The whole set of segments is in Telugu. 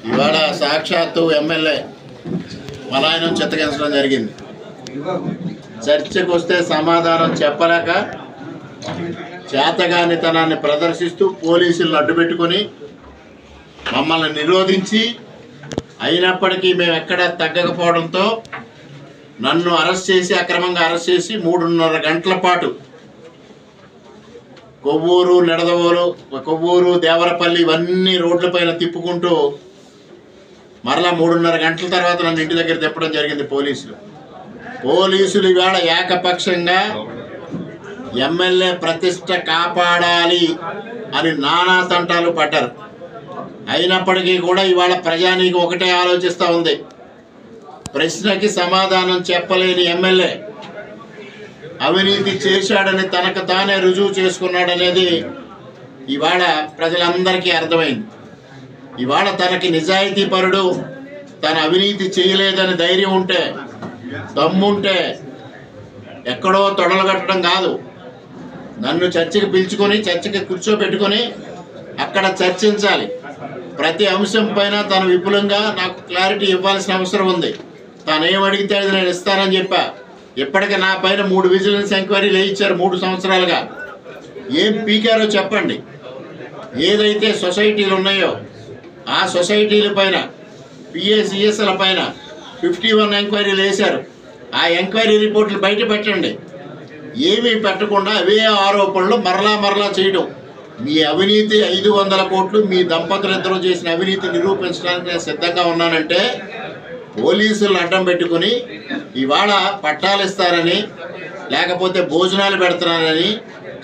ఇవాళ సాక్షాత్తు ఎమ్మెల్యే పలాయనం చిత్తగించడం జరిగింది. చర్చకు వస్తే సమాధానం చెప్పలేక చేతగానితనాన్ని ప్రదర్శిస్తూ పోలీసులను అడ్డుపెట్టుకొని మమ్మల్ని నిరోధించి అయినప్పటికీ మేము ఎక్కడ తగ్గకపోవడంతో నన్ను అక్రమంగా అరెస్ట్ చేసి 3.5 గంటల పాటు కొవ్వూరు, నిడదవోలు, కొవ్వూరు, దేవరపల్లి ఇవన్నీ రోడ్లపైన తిప్పుకుంటూ మరలా 3.5 గంటల తర్వాత నన్ను ఇంటి దగ్గర తిప్పడం జరిగింది పోలీసులు ఇవాళ ఏకపక్షంగా ఎమ్మెల్యే ప్రతిష్ట కాపాడాలి అని నానా తంటాలు పడ్డారు. అయినప్పటికీ కూడా ఇవాళ ప్రజానీకం ఒకటే ఆలోచిస్తూ ఉంది. ప్రశ్నకి సమాధానం చెప్పలేని ఎమ్మెల్యే అవినీతి చేశాడని తనకు తానే రుజువు చేసుకున్నాడనేది ఇవాళ ప్రజలందరికీ అర్థమైంది. ఇవాళ తనకి నిజాయితీ పరుడు, తన అవినీతి చేయలేదని ధైర్యం ఉంటే, దమ్ముంటే ఎక్కడో తొడలగట్టడం కాదు, నన్ను చర్చకి పిలుచుకొని చర్చకి కూర్చోబెట్టుకొని అక్కడ చర్చించాలి. ప్రతి అంశం పైన తను విపులంగా నాకు క్లారిటీ ఇవ్వాల్సిన అవసరం ఉంది. తను ఏమడిగితే అది నేను ఇస్తానని చెప్పా. ఇప్పటికే నా పైన 3 విజిలెన్స్ ఎంక్వైరీలు వేయించారు 3 సంవత్సరాలుగా. ఏం పీకారో చెప్పండి. ఏదైతే సొసైటీలు ఉన్నాయో ఆ సొసైటీల పైన, పిఏసిఎస్ల పైన 51 ఎంక్వైరీలు వేశారు. ఆ ఎంక్వైరీ రిపోర్ట్లు బయట పెట్టండి. ఏమీ పెట్టకుండా అవే ఆరోపణలు మరలా చేయడం. మీ అవినీతి 500 కోట్లు, మీ దంపతులిద్దరూ చేసిన అవినీతి నిరూపించడానికి నేను సిద్ధంగా ఉన్నానంటే పోలీసులను అడ్డం పెట్టుకుని ఇవాళ పట్టాలు ఇస్తారని, లేకపోతే భోజనాలు పెడతారని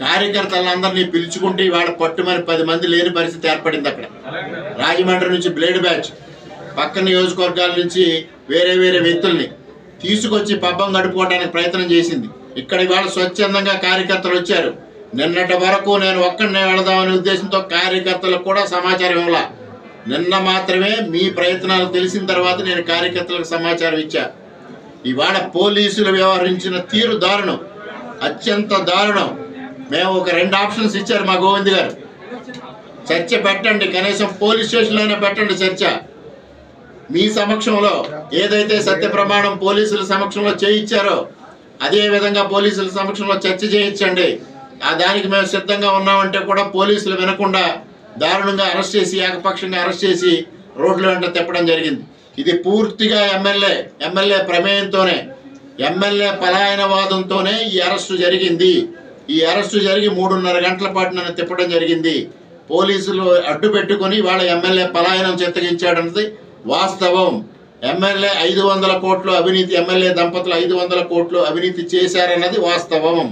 కార్యకర్తలందరినీ పిలుచుకుంటే ఇవాళ పట్టుమని 10 మంది లేని పరిస్థితి ఏర్పడింది. అక్కడ రాజమండ్రి నుంచి బ్లేడ్ బ్యాచ్, పక్క నియోజకవర్గాల నుంచి వేరే వ్యక్తుల్ని తీసుకొచ్చి పబ్బం గడుపుకోవడానికి ప్రయత్నం చేసింది. ఇక్కడ ఇవాళ స్వచ్ఛందంగా కార్యకర్తలు వచ్చారు. నిన్నటి వరకు నేను ఒక్కడనే వెళదామనే ఉద్దేశంతో కార్యకర్తలకు కూడా సమాచారం ఇవ్వాల. నిన్న మాత్రమే మీ ప్రయత్నాలు తెలిసిన తర్వాత నేను కార్యకర్తలకు సమాచారం ఇచ్చా. ఇవాళ పోలీసులు వ్యవహరించిన తీరు దారుణం, అత్యంత దారుణం. మేము ఒక 2 ఆప్షన్స్ ఇచ్చారు మా గోవింద్ గారు. చర్చ పెట్టండి, కనీసం పోలీస్ స్టేషన్లోనే పెట్టండి చర్చ. మీ సమక్షంలో ఏదైతే సత్య ప్రమాణం పోలీసుల సమక్షంలో చేయించారో అదే విధంగా పోలీసుల సమక్షంలో చర్చ చేయించండి. దానికి మేము సిద్ధంగా ఉన్నామంటే కూడా పోలీసులు వినకుండా దారుణంగా అరెస్ట్ చేసి, ఏకపక్షంగా అరెస్ట్ చేసి రోడ్ల వెంట తిప్పడం జరిగింది. ఇది పూర్తిగా ఎమ్మెల్యే ప్రమేయంతోనే, ఎమ్మెల్యే పలాయనవాదంతోనే ఈ అరెస్టు జరిగింది. ఈ అరెస్టు జరిగి 3.5 గంటల పాటు నన్ను తిప్పడం జరిగింది. పోలీసులు అడ్డు పెట్టుకుని వాళ్ళ ఎమ్మెల్యే పలాయనం చిత్తగించాడన్నది వాస్తవం. ఎమ్మెల్యే 500 కోట్లు అవినీతి, ఎమ్మెల్యే దంపతులు 500 కోట్లు అవినీతి చేశారన్నది వాస్తవం.